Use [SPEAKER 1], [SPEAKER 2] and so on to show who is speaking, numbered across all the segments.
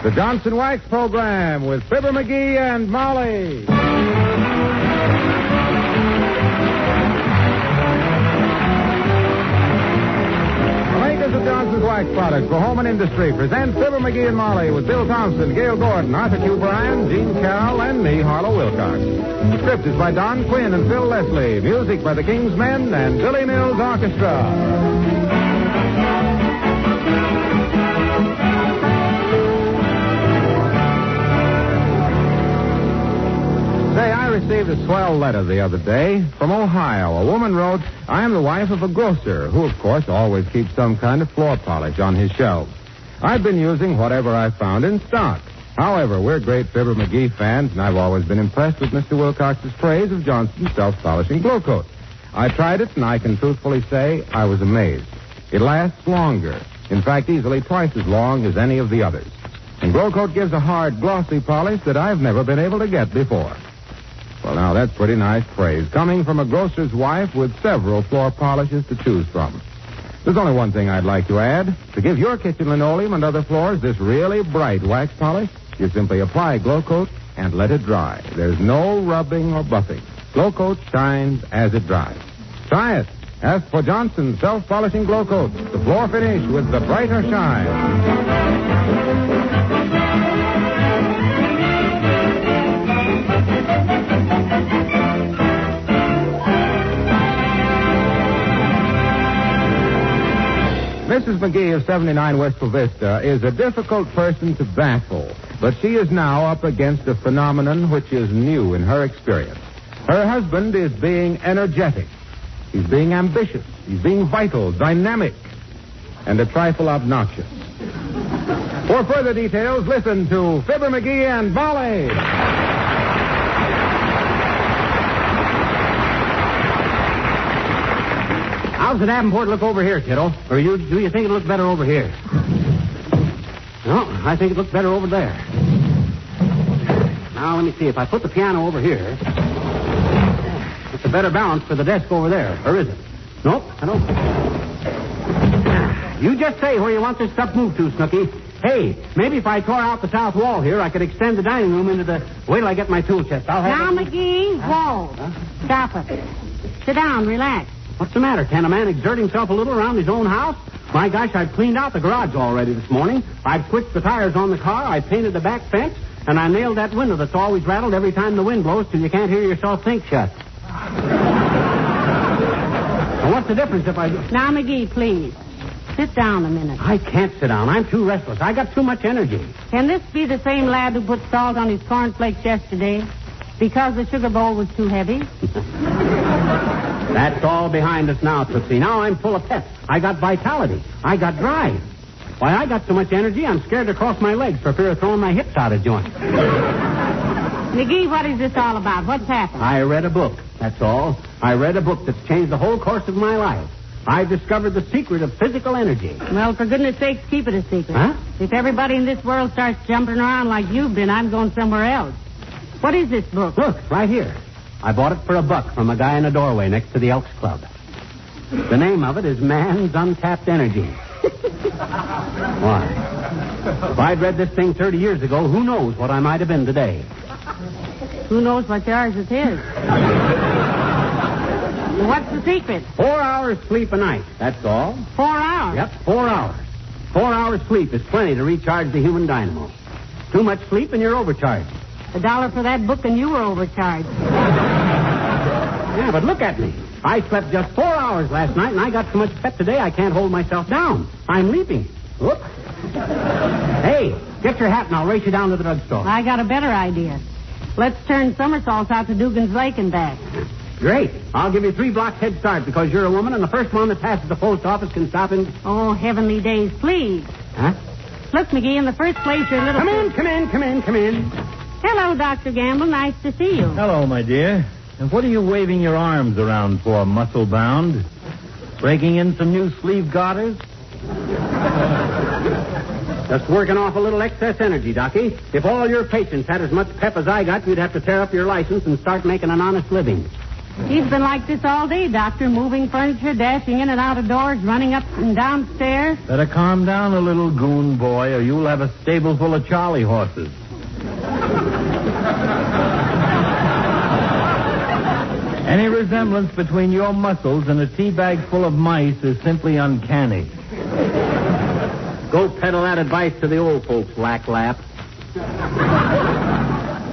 [SPEAKER 1] The Johnson Wax Program with Fibber McGee and Molly. The Johnson's Wax Products for Home and Industry present Fibber McGee and Molly with Bill Thompson, Gail Gordon, Arthur Q. Bryan, Gene Carroll, and me, Harlow Wilcox. The script is by Don Quinn and Phil Leslie. Music by the King's Men and Billy Mills Orchestra. Say, I received a swell letter the other day from Ohio. A woman wrote, I am the wife of a grocer who, of course, always keeps some kind of floor polish on his shelves. I've been using whatever I found in stock. However, we're great Fibber McGee fans, and I've always been impressed with Mr. Wilcox's praise of Johnson's self-polishing glow coat. I tried it, and I can truthfully say I was amazed. It lasts longer. In fact, easily twice as long as any of the others. And glow coat gives a hard, glossy polish that I've never been able to get before. Well, now, that's pretty nice praise, coming from a grocer's wife with several floor polishes to choose from. There's only one thing I'd like to add. To give your kitchen linoleum and other floors this really bright wax polish, you simply apply Glow Coat and let it dry. There's no rubbing or buffing. Glow Coat shines as it dries. Try it. Ask for Johnson's self-polishing Glow Coat, the floor finish with the brighter shine. Mrs. McGee of 79 Wistful Vista is a difficult person to baffle, but she is now up against a phenomenon which is new in her experience. Her husband is being energetic. He's being ambitious. He's being vital, dynamic, and a trifle obnoxious. For further details, listen to Fibber McGee and Molly.
[SPEAKER 2] How's the Davenport look over here, kiddo? Or do you think it looks better over here? No, I think it looks better over there. Now, let me see. If I put the piano over here, it's a better balance for the desk over there. Or is it? Nope, I don't. You just say where you want this stuff moved to, Snooky. Hey, maybe if I tore out the south wall here, I could extend the dining room into the... Wait till I get my tool chest. I'll have...
[SPEAKER 3] Now, McGee, whoa. Stop it. Sit down, relax.
[SPEAKER 2] What's the matter? Can't a man exert himself a little around his own house? My gosh, I've cleaned out the garage already this morning. I've switched the tires on the car. I painted the back fence. And I nailed that window that's always rattled every time the wind blows till you can't hear yourself think shut. Well, what's the difference if I...
[SPEAKER 3] Now, McGee, please. Sit down a minute.
[SPEAKER 2] I can't sit down. I'm too restless. I got too much energy.
[SPEAKER 3] Can this be the same lad who put salt on his cornflakes yesterday because the sugar bowl was too heavy?
[SPEAKER 2] That's all behind us now, Tootsie. Now I'm full of pep. I got vitality. I got drive. Why, I got so much energy, I'm scared to cross my legs for fear of throwing my hips out of joint.
[SPEAKER 3] McGee, what is this all about? What's happened?
[SPEAKER 2] I read a book, that's all. I read a book that's changed the whole course of my life. I've discovered the secret of physical energy.
[SPEAKER 3] Well, for goodness sakes, keep it a secret.
[SPEAKER 2] Huh?
[SPEAKER 3] If everybody in this world starts jumping around like you've been, I'm going somewhere else. What is this book?
[SPEAKER 2] Look, right here. I bought it for $1 from a guy in a doorway next to the Elks Club. The name of it is Man's Untapped Energy. Why? If I'd read this thing 30 years ago, who knows what I might have been today?
[SPEAKER 3] Who knows what yours it is? What's the secret?
[SPEAKER 2] 4 hours sleep a night, that's all.
[SPEAKER 3] 4 hours?
[SPEAKER 2] Yep, 4 hours. 4 hours sleep is plenty to recharge the human dynamo. Too much sleep and you're overcharged.
[SPEAKER 3] $1 for that book and you were overcharged.
[SPEAKER 2] Yeah, but look at me. I slept just 4 hours last night, and I got so much pep today I can't hold myself down. I'm leaping. Whoop. Hey, get your hat and I'll race you down to the drugstore.
[SPEAKER 3] I got a better idea. Let's turn somersaults out to Dugan's Lake and back.
[SPEAKER 2] Great. I'll give you 3 blocks head start because you're a woman and the first one that passes the post office can stop in...
[SPEAKER 3] Oh, heavenly days, please.
[SPEAKER 2] Huh?
[SPEAKER 3] Look, McGee, in the first place, your little...
[SPEAKER 2] Come in.
[SPEAKER 3] Hello, Dr. Gamble. Nice to see you.
[SPEAKER 4] Hello, my dear. And what are you waving your arms around for, muscle-bound? Breaking in some new sleeve garters?
[SPEAKER 2] Just working off a little excess energy, Docky. If all your patients had as much pep as I got, you'd have to tear up your license and start making an honest living.
[SPEAKER 3] He's been like this all day, Doctor, moving furniture, dashing in and out of doors, running up and down stairs.
[SPEAKER 4] Better calm down a little, goon boy, or you'll have a stable full of Charlie horses. Any resemblance between your muscles and a tea bag full of mice is simply uncanny.
[SPEAKER 2] Go peddle that advice to the old folks, Lap.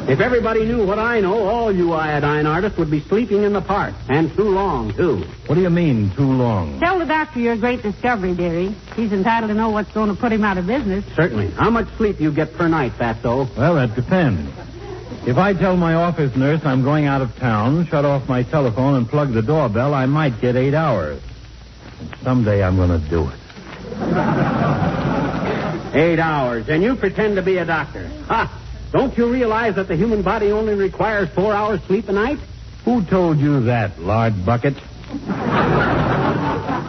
[SPEAKER 2] If everybody knew what I know, all you iodine artists would be sleeping in the park. And too long, too.
[SPEAKER 4] What do you mean, too long?
[SPEAKER 3] Tell the doctor your great discovery, dearie. He's entitled to know what's going to put him out of business.
[SPEAKER 2] Certainly. How much sleep you get per night, Fatso?
[SPEAKER 4] Well, that depends. If I tell my office nurse I'm going out of town, shut off my telephone, and plug the doorbell, I might get 8 hours. And someday I'm going to do it.
[SPEAKER 2] 8 hours, and you pretend to be a doctor. Ha! Don't you realize that the human body only requires 4 hours sleep a night?
[SPEAKER 4] Who told you that, lard bucket?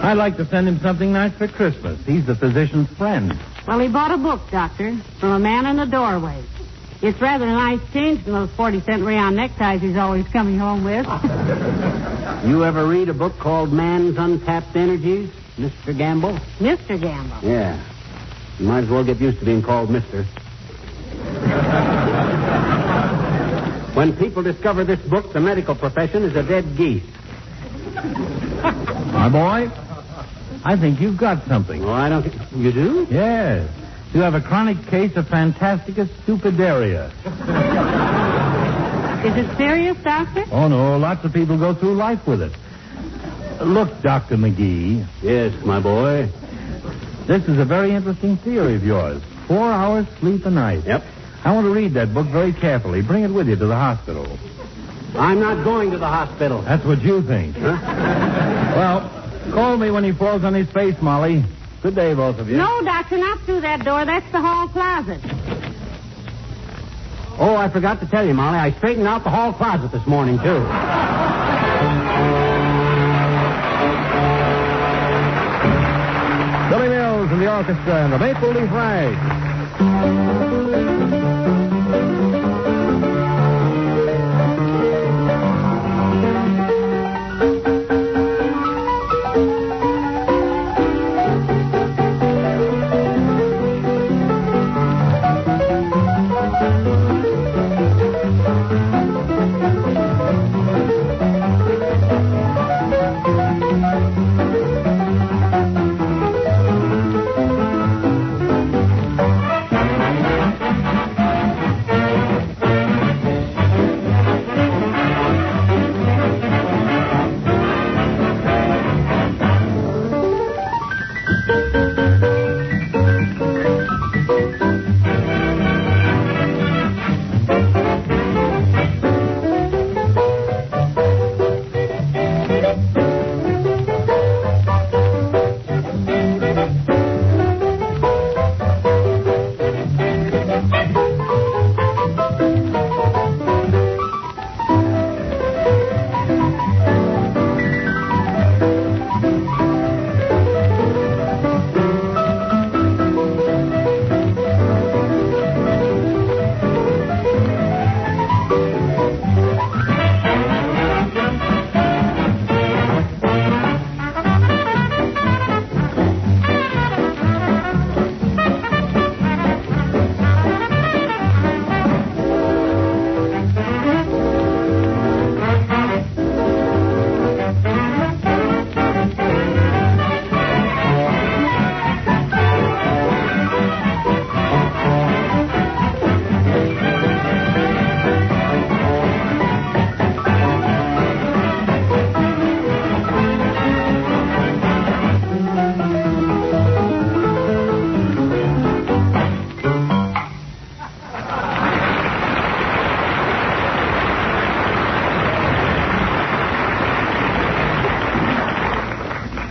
[SPEAKER 4] I'd like to send him something nice for Christmas. He's the physician's friend.
[SPEAKER 3] Well, he bought a book, Doctor, from a man in the doorway. It's rather a nice change from those 40-cent rayon neckties he's always coming home with.
[SPEAKER 2] You ever read a book called Man's Untapped Energies, Mr. Gamble?
[SPEAKER 3] Mr. Gamble.
[SPEAKER 2] Yeah. You might as well get used to being called Mr. When people discover this book, the medical profession is a dead geese.
[SPEAKER 4] My boy, I think you've got something.
[SPEAKER 2] Oh, I don't think... You do?
[SPEAKER 4] Yes. You have a chronic case of Fantastical stupidaria.
[SPEAKER 3] Is it serious, Doctor?
[SPEAKER 4] Oh, no. Lots of people go through life with it. Look, Dr. McGee.
[SPEAKER 2] Yes, my boy.
[SPEAKER 4] This is a very interesting theory of yours. 4 hours sleep a night.
[SPEAKER 2] Yep.
[SPEAKER 4] I want to read that book very carefully. Bring it with you to the hospital.
[SPEAKER 2] I'm not going to the hospital.
[SPEAKER 4] That's what you think.
[SPEAKER 2] Huh?
[SPEAKER 4] Well, call me when he falls on his face, Molly. Good day, both of you.
[SPEAKER 3] No, Doctor, not through that door. That's the hall closet.
[SPEAKER 2] Oh, I forgot to tell you, Molly. I straightened out the hall closet this morning, too.
[SPEAKER 1] Billy Mills and the orchestra and the Maple Leaf Rag.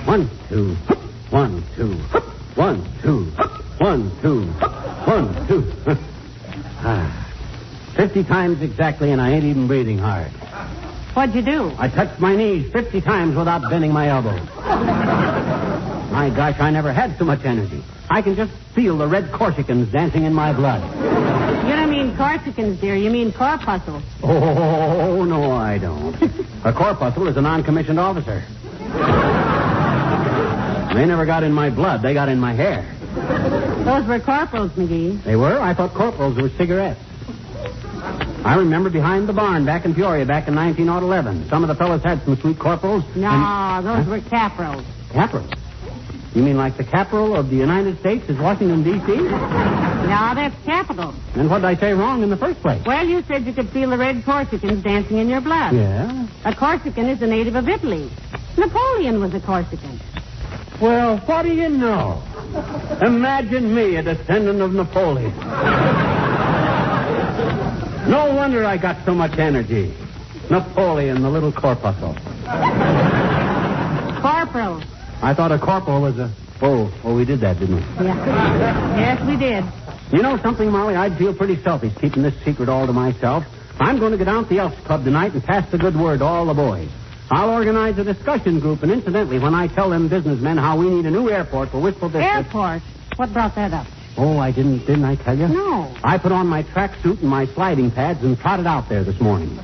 [SPEAKER 2] One, two, 1, 2, 1, 2, 1, 2, 1, 2. 50 times exactly, and I ain't even breathing hard.
[SPEAKER 3] What'd you do?
[SPEAKER 2] I touched my knees 50 times without bending my elbows. My gosh, I never had so much energy. I can just feel the red Corsicans dancing in my blood.
[SPEAKER 3] You don't mean mean Corsicans, dear. You mean corpuscles.
[SPEAKER 2] Oh, no, I don't. A corpuscle is a non-commissioned officer. They never got in my blood. They got in my hair.
[SPEAKER 3] Those were corporals, McGee.
[SPEAKER 2] They were? I thought corporals were cigarettes. I remember behind the barn back in Peoria back in 1911. Some of the fellas had some sweet corporals.
[SPEAKER 3] No, those were caporals.
[SPEAKER 2] Caporals? You mean like the capital of the United States is Washington, D.C.?
[SPEAKER 3] No, that's capital.
[SPEAKER 2] Then what did I say wrong in the first place?
[SPEAKER 3] Well, you said you could feel the red Corsicans dancing in your blood.
[SPEAKER 2] Yeah?
[SPEAKER 3] A Corsican is a native of Italy. Napoleon was a Corsican.
[SPEAKER 2] Well, what do you know? Imagine me, a descendant of Napoleon. No wonder I got so much energy. Napoleon, the little corpuscle.
[SPEAKER 3] Corporal.
[SPEAKER 2] I thought a corporal was a... Oh, we did that, didn't we?
[SPEAKER 3] Yeah. Yes, we did.
[SPEAKER 2] You know something, Molly? I'd feel pretty selfish keeping this secret all to myself. I'm going to go down to the Elks Club tonight and pass the good word to all the boys. I'll organize a discussion group, and incidentally, when I tell them businessmen how we need a new airport for Wistful Vista...
[SPEAKER 3] Airport? What brought that up?
[SPEAKER 2] Oh, I didn't I tell you?
[SPEAKER 3] No.
[SPEAKER 2] I put on my tracksuit and my sliding pads and trotted out there this morning.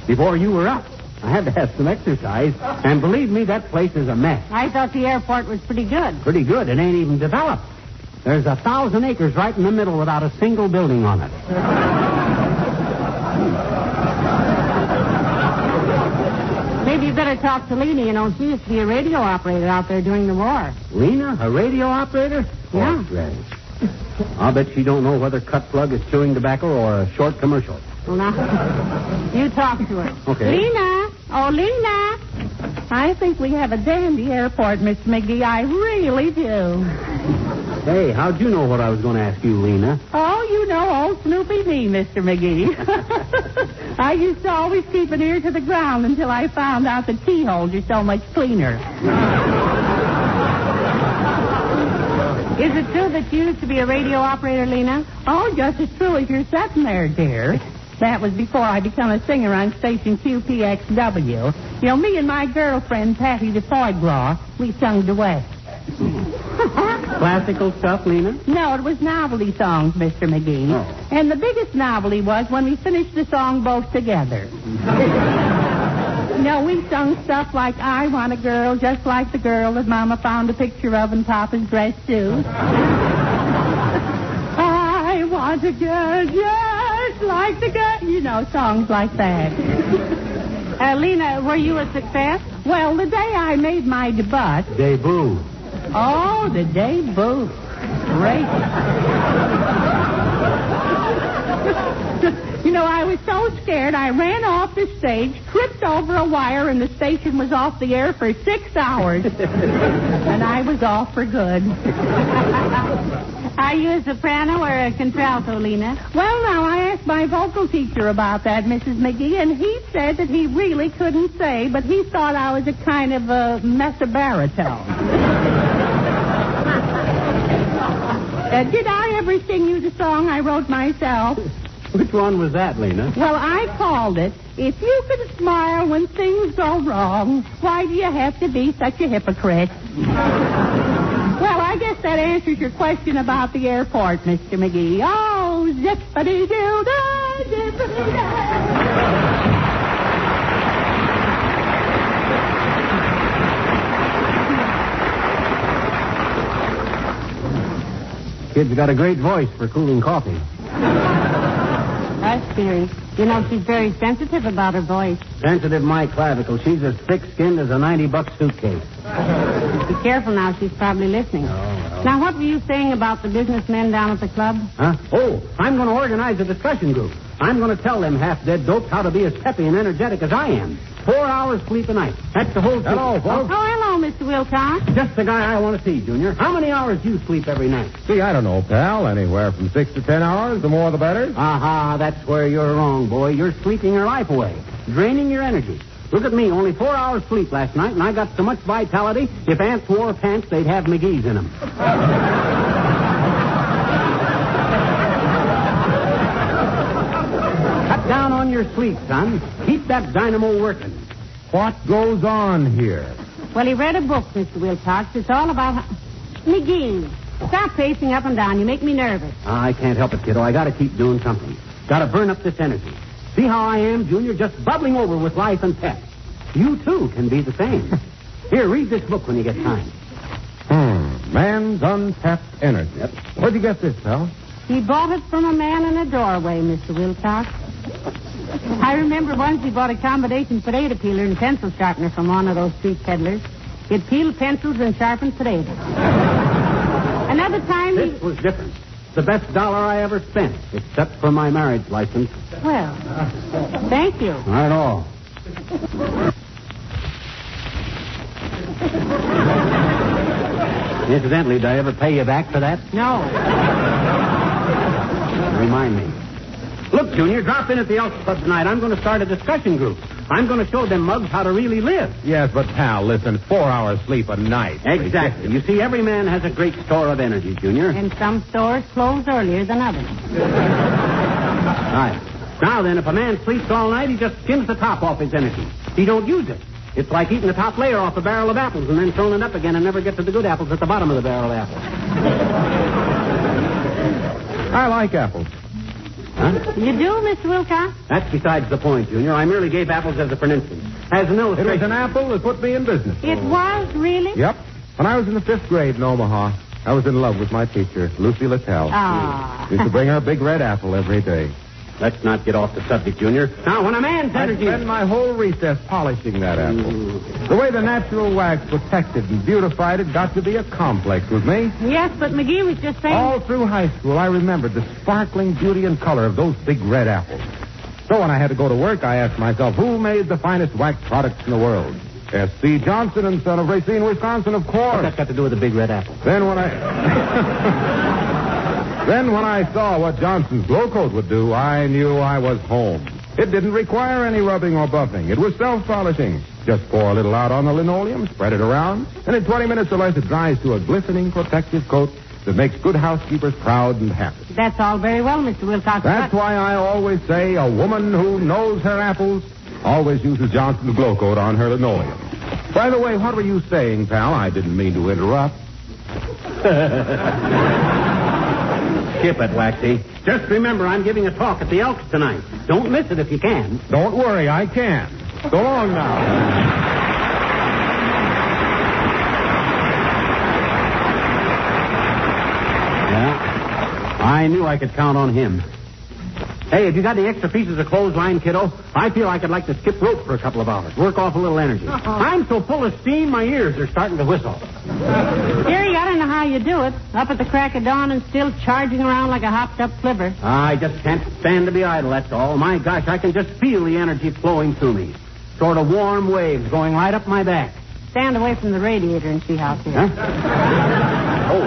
[SPEAKER 2] Before you were up. I had to have some exercise, and believe me, that place is a mess.
[SPEAKER 3] I thought the airport was pretty good.
[SPEAKER 2] Pretty good. It ain't even developed. There's 1,000 acres right in the middle without a single building on it.
[SPEAKER 3] Maybe you better talk to Lena. You know, she used to be a radio operator out there during the war.
[SPEAKER 2] Lena? A radio operator?
[SPEAKER 3] Yeah.
[SPEAKER 2] Oh, right. I'll bet she don't know whether cut plug is chewing tobacco or a short commercial.
[SPEAKER 3] Well, now, you talk to her.
[SPEAKER 2] Okay.
[SPEAKER 3] Lena! Oh, Lena!
[SPEAKER 5] I think we have a dandy airport, Miss McGee. I really do.
[SPEAKER 2] Hey, how'd you know what I was going to ask you, Lena?
[SPEAKER 5] Oh, you know old Snoopy me, Mr. McGee. I used to always keep an ear to the ground until I found out the keyholes are so much cleaner.
[SPEAKER 3] Is it true that you used to be a radio operator, Lena?
[SPEAKER 5] Oh, just as true as you're sitting there, dear. That was before I became a singer on station QPXW. You know, me and my girlfriend, Patty the Foie Gras, we sung duets.
[SPEAKER 2] Classical stuff, Lena?
[SPEAKER 5] No, it was novelty songs, Mr. McGee.
[SPEAKER 2] Oh.
[SPEAKER 5] And the biggest novelty was when we finished the song both together. No, we sung stuff like, I want a girl just like the girl that Mama found a picture of in Papa's dress suit. I want a girl just like the girl. You know, songs like that.
[SPEAKER 3] Lena, were you a success?
[SPEAKER 5] Well, the day I made my debut.
[SPEAKER 2] Debut.
[SPEAKER 5] Oh, the debut. Great. You know, I was so scared, I ran off the stage, tripped over a wire, and the station was off the air for 6 hours. And I was off for good.
[SPEAKER 3] Are you a soprano or a contralto, Lena?
[SPEAKER 5] Well, now, I asked my vocal teacher about that, Mrs. McGee, and he said that he really couldn't say, but he thought I was a kind of a mezzo-baritone. Did I ever sing you the song I wrote myself?
[SPEAKER 2] Which one was that, Lena?
[SPEAKER 5] Well, I called it, If You Could Smile When Things Go Wrong, Why Do You Have to Be Such a Hypocrite? Well, I guess that answers your question about the airport, Mr. McGee. Oh, zippity-doo-dah, zippity-dah.
[SPEAKER 2] Kid's got a great voice for cooling coffee.
[SPEAKER 3] That's serious. You know, she's very sensitive about her voice.
[SPEAKER 2] Sensitive my clavicle. She's as thick-skinned as a $90 suitcase.
[SPEAKER 3] Be careful now. She's probably listening.
[SPEAKER 2] Oh.
[SPEAKER 3] Now, what were you saying about the businessmen down at the club?
[SPEAKER 2] Huh? Oh, I'm going to organize a discussion group. I'm going to tell them half-dead dopes how to be as peppy and energetic as I am. 4 hours sleep a night. That's the whole...
[SPEAKER 1] Hello, folks.
[SPEAKER 3] Oh, hello, Mr. Wilcox.
[SPEAKER 2] Just the guy I want to see, Junior. How many hours do you sleep every night?
[SPEAKER 1] Gee, I don't know, pal. Anywhere from 6 to 10 hours. The more, the better.
[SPEAKER 2] Aha, that's where you're wrong, boy. You're sleeping your life away, draining your energy. Look at me, only 4 hours sleep last night, and I got so much vitality, if ants wore pants, they'd have McGees in them. Cut down on your sleep, son. Keep that dynamo working.
[SPEAKER 1] What goes on here?
[SPEAKER 3] Well, he read a book, Mr. Wilcox. It's all about... McGees. Stop pacing up and down. You make me nervous.
[SPEAKER 2] I can't help it, kiddo. I got to keep doing something. Got to burn up this energy. See how I am, Junior? Just bubbling over with life and pep. You, too, can be the same. Here, read this book when you get time.
[SPEAKER 1] Man's Untapped Energy.
[SPEAKER 2] Yep.
[SPEAKER 1] Where'd you get this, pal?
[SPEAKER 3] He bought it from a man in a doorway, Mr. Wilcox. I remember once he bought a combination potato peeler and pencil sharpener from one of those street peddlers. It peeled pencils and sharpened potatoes. Another time
[SPEAKER 2] This was different. The best dollar I ever spent, except for my marriage license.
[SPEAKER 3] Well, thank you.
[SPEAKER 2] Not at all. Incidentally, did I ever pay you back for that?
[SPEAKER 3] No.
[SPEAKER 2] Remind me. Look, Junior, drop in at the Elks Club tonight. I'm going to start a discussion group. I'm going to show them mugs how to really live.
[SPEAKER 1] Yes, but, pal, listen, 4 hours sleep a night.
[SPEAKER 2] Exactly. You see, every man has a great store of energy, Junior.
[SPEAKER 3] And some stores close earlier than others.
[SPEAKER 2] Right. Now then, if a man sleeps all night, he just skims the top off his energy. He don't use it. It's like eating the top layer off a barrel of apples and then throwing it up again and never get to the good apples at the bottom of the barrel of apples.
[SPEAKER 1] I like apples.
[SPEAKER 2] Huh?
[SPEAKER 3] You do, Mr. Wilcox?
[SPEAKER 2] That's besides the point, Junior. I merely gave apples as a for instance. As an
[SPEAKER 1] It
[SPEAKER 2] illustration.
[SPEAKER 1] was an apple that put me in business.
[SPEAKER 3] It was, really?
[SPEAKER 1] Yep. When I was in the 5th grade in Omaha, I was in love with my teacher, Lucy Littell.
[SPEAKER 3] Ah.
[SPEAKER 1] Used to bring her a big red apple every day.
[SPEAKER 2] Let's not get off the subject, Junior. Now, when a man's
[SPEAKER 1] I'd
[SPEAKER 2] energy...
[SPEAKER 1] spend my whole recess polishing that apple. The way the natural wax protected and beautified it got to be a complex with me.
[SPEAKER 3] Yes, but McGee was just saying...
[SPEAKER 1] All through high school, I remembered the sparkling beauty and color of those big red apples. So when I had to go to work, I asked myself, who made the finest wax products in the world? S.C. Johnson and Son of Racine, Wisconsin, of course.
[SPEAKER 2] What's that got to do with the big red apple?
[SPEAKER 1] Then when I saw what Johnson's glow coat would do, I knew I was home. It didn't require any rubbing or buffing. It was self-polishing. Just pour a little out on the linoleum, spread it around, and in 20 minutes or less it dries to a glistening protective coat that makes good housekeepers proud and happy.
[SPEAKER 3] That's all very well, Mr. Wilcox.
[SPEAKER 1] That's why I always say a woman who knows her apples always uses Johnson's glow coat on her linoleum. By the way, what were you saying, pal? I didn't mean to interrupt.
[SPEAKER 2] Skip it, Waxy. Just remember, I'm giving a talk at the Elks tonight. Don't miss it if you can.
[SPEAKER 1] Don't worry, I can. So long now.
[SPEAKER 2] Yeah. I knew I could count on him. Hey, have you got any extra pieces of clothesline, kiddo? I feel like I'd like to skip rope for a couple of hours. Work off a little energy. I'm so full of steam, my ears are starting to whistle.
[SPEAKER 3] Jerry, I don't know how you do it. Up at the crack of dawn and still charging around like a hopped-up flivver.
[SPEAKER 2] I just can't stand to be idle, that's all. My gosh, I can just feel the energy flowing through me. Sort of warm waves going right up my back.
[SPEAKER 3] Stand away from the radiator and see how it feels.
[SPEAKER 2] Huh? Oh.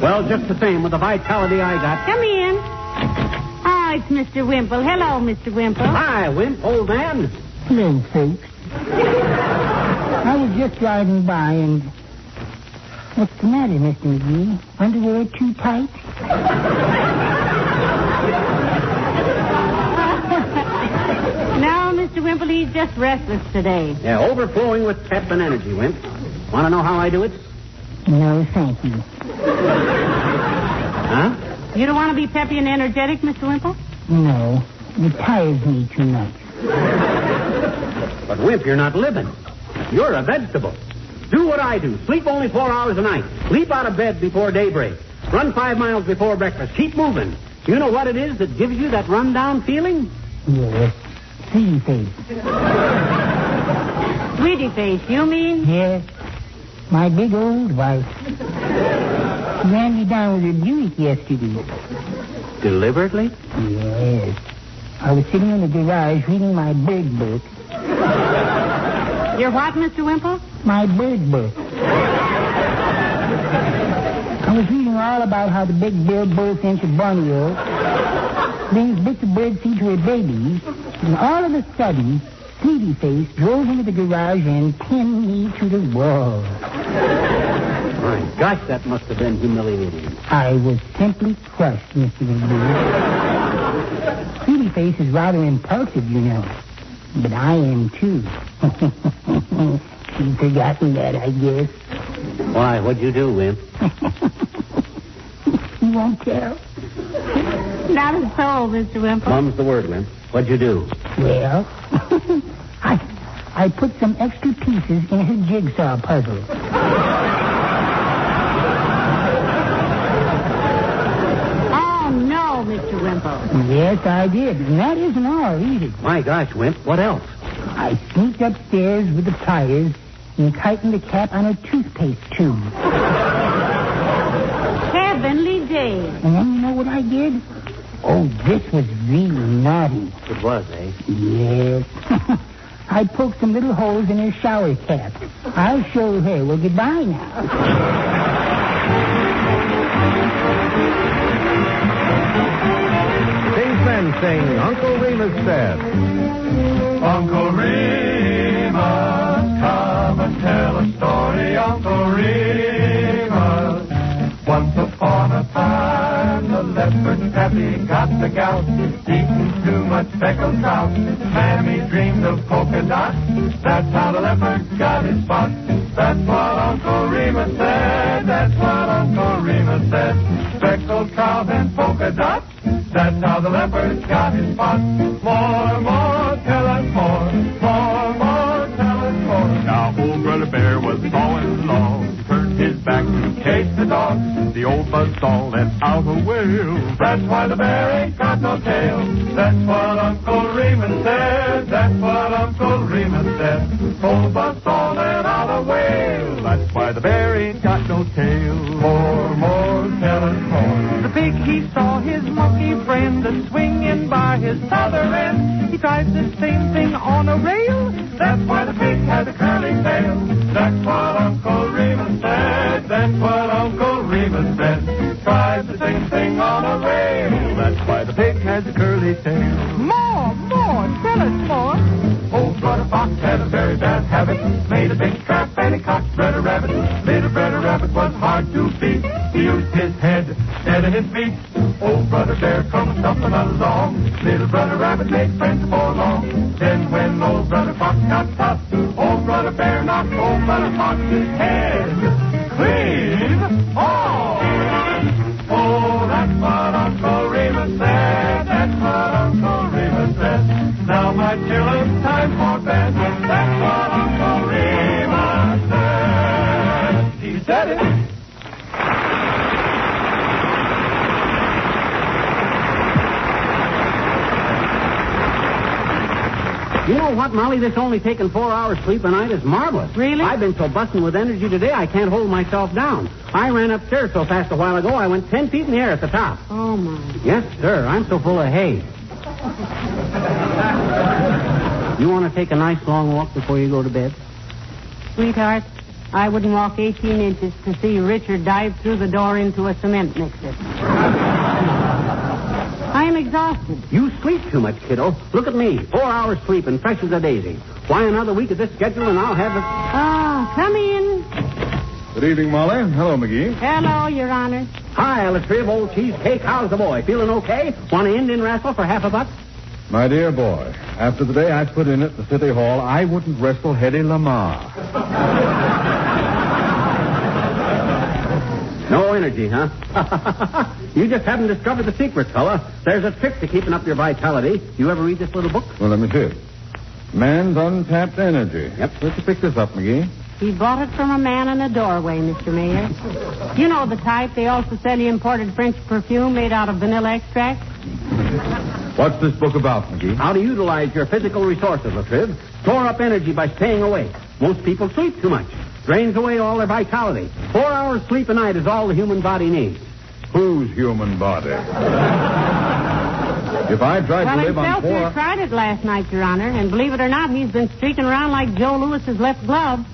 [SPEAKER 2] Well, just the same, with the vitality I got.
[SPEAKER 3] Come in. Oh, it's Mr. Wimple. Hello, Mr. Wimple.
[SPEAKER 2] Hi, Wimp, old man.
[SPEAKER 5] Hello, folks. I was just driving by and... What's the matter, Mr. McGee? Underwear too tight?
[SPEAKER 3] No, Mr. Wimple, he's just restless today.
[SPEAKER 2] Yeah, overflowing with pep and energy, Wimp. Want to know how I do it?
[SPEAKER 5] No, thank you.
[SPEAKER 2] Huh?
[SPEAKER 3] You don't want to be peppy and energetic, Mr. Wimple?
[SPEAKER 5] No, it tires me too much.
[SPEAKER 2] But, Wimp, you're not living. You're a vegetable. Do what I do. Sleep only 4 hours a night. Leap out of bed before daybreak. Run 5 miles before breakfast. Keep moving. You know what it is that gives you that run-down feeling?
[SPEAKER 5] Yes, sweetie face.
[SPEAKER 3] Sweetie face, you mean?
[SPEAKER 5] Yes, my big old wife. She ran me down with her Buick yesterday.
[SPEAKER 2] Deliberately?
[SPEAKER 5] Yes. I was sitting in the garage reading my bird book.
[SPEAKER 3] Your what, Mr. Wimple?
[SPEAKER 5] My bird book. I was reading all about how the big-billed bullfinch of Borneo brings bits of birdseed to her babies, and all of a sudden, Sweetie Face drove into the garage and pinned me to the wall.
[SPEAKER 2] My gosh, that must have been humiliating.
[SPEAKER 5] I was simply crushed, Mr. McGee. Sweetie Face is rather impulsive, you know. But I am, too. She's forgotten that, I guess.
[SPEAKER 2] Why, what'd you do, Wimp?
[SPEAKER 5] you won't tell?
[SPEAKER 3] Not a soul, Mr. Wimple.
[SPEAKER 2] Mum's the word, Wimp. What'd you do?
[SPEAKER 5] Well, I put some extra pieces in her jigsaw puzzle.
[SPEAKER 3] Oh, no, Mr. Wimple.
[SPEAKER 5] Yes, I did. And that isn't all either.
[SPEAKER 2] My gosh, Wimp, what else?
[SPEAKER 5] I sneaked upstairs with the pliers and tightened the cap on a toothpaste tube.
[SPEAKER 3] Heavenly days.
[SPEAKER 5] And then you know what I did? Oh, this was really naughty.
[SPEAKER 2] It was, eh?
[SPEAKER 5] Yes. I poked some little holes in her shower cap. I'll show her. Well, goodbye now.
[SPEAKER 1] These men sing Uncle Remus Said.
[SPEAKER 6] Uncle Remus, come and tell a story, Uncle Remus. Once upon a time, the leopard Pappy got the gout, eating too much speckled trout. Mammy dreamed of polka dots. That's how the leopard got his spots. That's what Uncle Remus said. That's what Uncle Remus said. Speckled trout and polka dots. That's how the leopard got his spots. More, tell us more. More, tell us more. Now old Brother Bear was going along, turned his back to chase the dogs. The old buzz saw let out a wail. That's why the bear ain't got no tail. That's what Uncle Remus said. That's what Uncle Remus said. Old buzz saw let out a wail. That's why the bear ain't got no tail. More, tell us more. The pig, he saw his monkey friend swinging by his southern end. He tried the same thing on a rail. That's why the pig had a curly tail. That's what Uncle Remus said. That's what Uncle Remus said. Tried the same thing on a rail. That's why the pig has a curly tail.
[SPEAKER 5] More, tell us more.
[SPEAKER 6] Old Brother Fox had a very bad habit. Made a big trap and he caught Brother Rabbit. Little Brother Rabbit was hard to beat. He used his head instead of his feet. Old Brother Bear come stumbling along. Little Brother Rabbit made friends for long. Then when old Brother Fox got tough, old Brother Bear knocked old Brother Fox's head clean off. Oh, that's what Uncle Remus said. That's what Uncle Remus said. Now, my children, time for bed. That's what Uncle Remus said. He said it.
[SPEAKER 2] You know what, Molly? This only taking 4 hours sleep a night is marvelous.
[SPEAKER 3] Really?
[SPEAKER 2] I've been so busting with energy today, I can't hold myself down. I ran upstairs so fast a while ago, I went 10 feet in the air at the top.
[SPEAKER 3] Oh, my.
[SPEAKER 2] Yes, sir. I'm so full of hay. You want to take a nice long walk before you go to bed?
[SPEAKER 3] Sweetheart, I wouldn't walk 18 inches to see Richard dive through the door into a cement mixer. I am exhausted.
[SPEAKER 2] You sleep too much, kiddo. Look at me. 4 hours sleep and fresh as a daisy. Why, another week of this schedule and I'll have it.
[SPEAKER 3] Ah, come in.
[SPEAKER 1] Good evening, Molly. Hello, McGee.
[SPEAKER 3] Hello, Your Honor.
[SPEAKER 2] Hi, Alice Trib, old cheesecake. How's the boy? Feeling okay? Want an Indian wrestle for $half $1?
[SPEAKER 1] My dear boy, after the day I put in at the City Hall, I wouldn't wrestle Hedy Lamar.
[SPEAKER 2] No energy, huh? You just haven't discovered the secret, fella. There's a trick to keeping up your vitality. You ever read this little book?
[SPEAKER 1] Well, let me see it. Man's Untapped Energy.
[SPEAKER 2] Yep.
[SPEAKER 1] Let's you pick this up, McGee.
[SPEAKER 3] He bought it from a man in a doorway, Mr. Mayor. You know the type. They also sell you imported French perfume made out of vanilla extract.
[SPEAKER 1] What's this book about, McGee?
[SPEAKER 2] How to utilize your physical resources, Latriv. Store up energy by staying awake. Most people sleep too much. Drains away all their vitality. 4 hours sleep a night is all the human body needs.
[SPEAKER 1] Whose human body? If I tried to live on 4
[SPEAKER 3] Excelsior tried it last night, Your Honor, and believe it or not, he's been streaking around like Joe Lewis's left glove.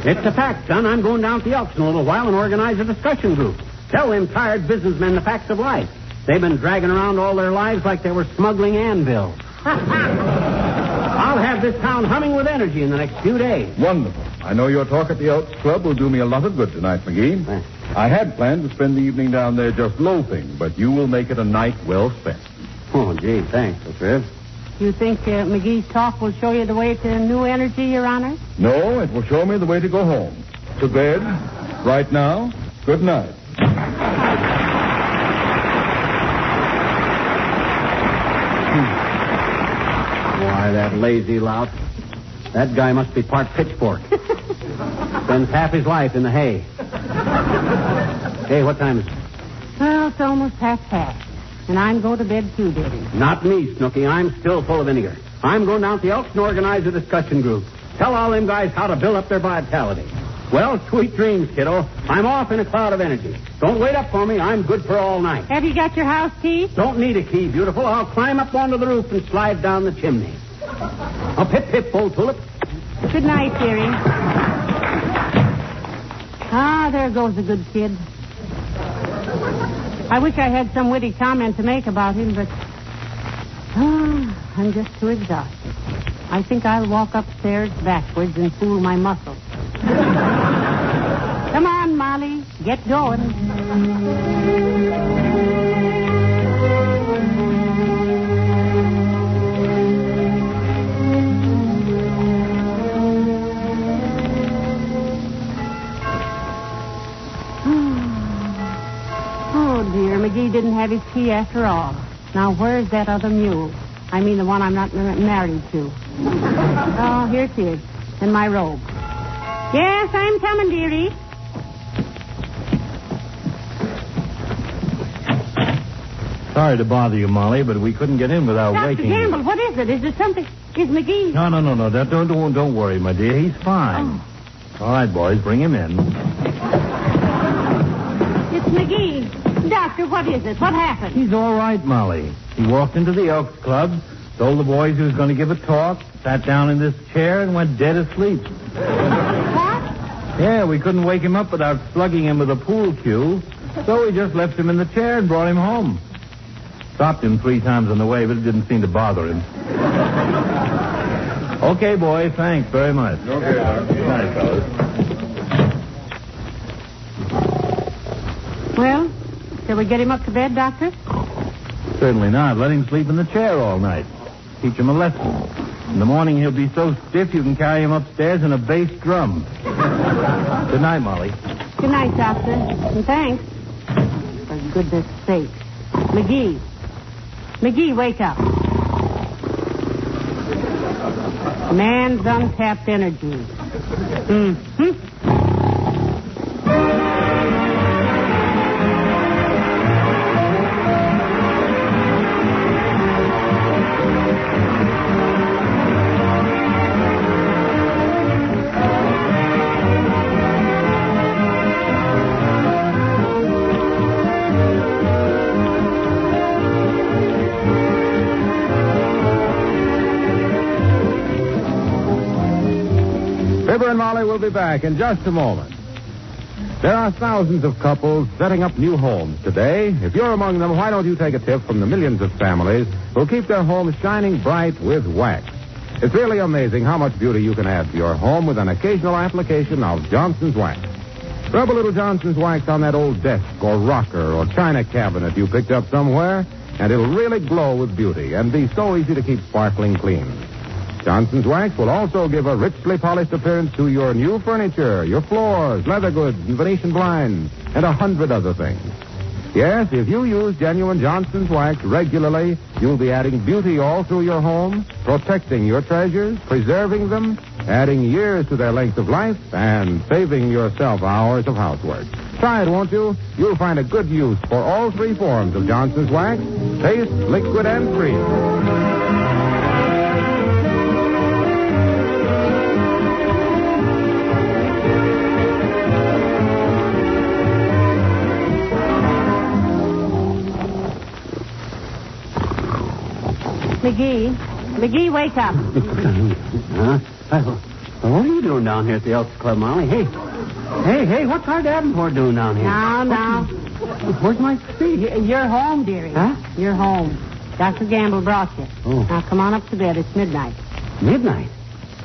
[SPEAKER 2] It's a fact, son. I'm going down to the Elks in a little while and organize a discussion group. Tell them tired businessmen the facts of life. They've been dragging around all their lives like they were smuggling anvils. I'll have this town humming with energy in the next few days.
[SPEAKER 1] Wonderful. I know your talk at the Elks Club will do me a lot of good tonight, McGee.
[SPEAKER 2] Thanks.
[SPEAKER 1] I had planned to spend the evening down there just loafing, but you will make it a night well spent.
[SPEAKER 2] Oh, gee, thanks, Latriv.
[SPEAKER 3] You think McGee's talk will show you the way to new energy, Your Honor?
[SPEAKER 1] No, it will show me the way to go home. To bed, right now. Good night.
[SPEAKER 2] Lazy lout. That guy must be part pitchfork. Spends half his life in the hay. Hey, what time is it?
[SPEAKER 3] Well, it's almost past. And I'm going to bed too, Daddy.
[SPEAKER 2] Not me, Snooky. I'm still full of vinegar. I'm going down to the Elks and organize a discussion group. Tell all them guys how to build up their vitality. Well, sweet dreams, kiddo. I'm off in a cloud of energy. Don't wait up for me. I'm good for all night.
[SPEAKER 3] Have you got your house key?
[SPEAKER 2] Don't need a key, beautiful. I'll climb up onto the roof and slide down the chimney. Oh, pip, pip, old tulip.
[SPEAKER 3] Good night, dearie. Ah, there goes a good kid. I wish I had some witty comment to make about him, but I'm just too exhausted. I think I'll walk upstairs backwards and fool my muscles. Come on, Molly. Get going. Oh, dear. McGee didn't have his key after all. Now, where's that other mule? I mean the one I'm not married to. Oh, here it is. In my robe. Yes, I'm coming, dearie.
[SPEAKER 4] Sorry to bother you, Molly, but we couldn't get in without
[SPEAKER 3] Dr.
[SPEAKER 4] waking
[SPEAKER 3] Gamble,
[SPEAKER 4] you.
[SPEAKER 3] what is it? Is there something? Is McGee...
[SPEAKER 4] No. Don't worry, my dear. He's fine. All right, boys, bring him in.
[SPEAKER 3] It's McGee. Doctor, what is it? What happened?
[SPEAKER 4] He's all right, Molly. He walked into the Elks Club, told the boys he was going to give a talk, sat down in this chair, and went dead asleep.
[SPEAKER 3] What?
[SPEAKER 4] Yeah, we couldn't wake him up without slugging him with a pool cue, so we just left him in the chair and brought him home. Stopped him 3 times on the way, but it didn't seem to bother him. Okay, boys, thanks very much. Okay, Good night, fellas.
[SPEAKER 3] Well, shall we get him up to bed, Doctor?
[SPEAKER 4] Certainly not. Let him sleep in the chair all night. Teach him a lesson. In the morning, he'll be so stiff you can carry him upstairs in a bass drum. Good night, Molly.
[SPEAKER 3] Good night, Doctor. And thanks. For goodness sake. McGee. McGee, wake up. Man's untapped energy. Mm-hmm.
[SPEAKER 1] Fibber and Molly will be back in just a moment. There are thousands of couples setting up new homes today. If you're among them, why don't you take a tip from the millions of families who'll keep their homes shining bright with wax? It's really amazing how much beauty you can add to your home with an occasional application of Johnson's Wax. Rub a little Johnson's Wax on that old desk or rocker or china cabinet you picked up somewhere, and it'll really glow with beauty and be so easy to keep sparkling clean. Johnson's Wax will also give a richly polished appearance to your new furniture, your floors, leather goods, and Venetian blinds, and 100 other things. Yes, if you use genuine Johnson's Wax regularly, you'll be adding beauty all through your home, protecting your treasures, preserving them, adding years to their length of life, and saving yourself hours of housework. Try it, won't you? You'll find a good use for all 3 forms of Johnson's Wax: paste, liquid, and cream.
[SPEAKER 3] McGee, wake up.
[SPEAKER 2] Huh? What are you doing down here at the Elks Club, Molly? Hey, what's our Davenport doing down here?
[SPEAKER 3] Now.
[SPEAKER 2] Where's my seat?
[SPEAKER 3] You're home, dearie.
[SPEAKER 2] Huh?
[SPEAKER 3] You're home. Dr. Gamble brought you.
[SPEAKER 2] Oh.
[SPEAKER 3] Now, come on up to bed. It's midnight.
[SPEAKER 2] Midnight?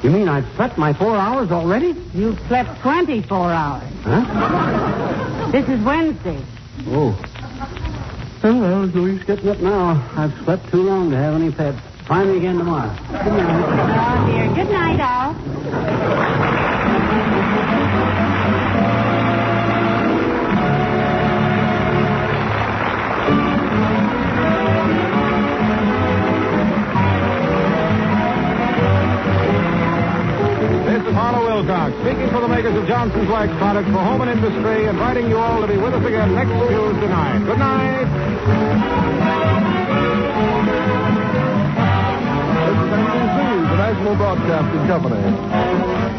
[SPEAKER 2] You mean I've slept my 4 hours already?
[SPEAKER 3] You've slept 24 hours.
[SPEAKER 2] Huh?
[SPEAKER 3] This is Wednesday.
[SPEAKER 2] Oh. Well, Louie's getting up now. I've slept too long to have any pets. Try me again tomorrow. Good night.
[SPEAKER 3] Oh, dear. Good night, all.
[SPEAKER 1] Wilcox, speaking for the makers of Johnson's Wax products for home and industry, inviting you all to be with us again next Tuesday night. Good night.
[SPEAKER 6] This is NBC, the National Broadcasting Company.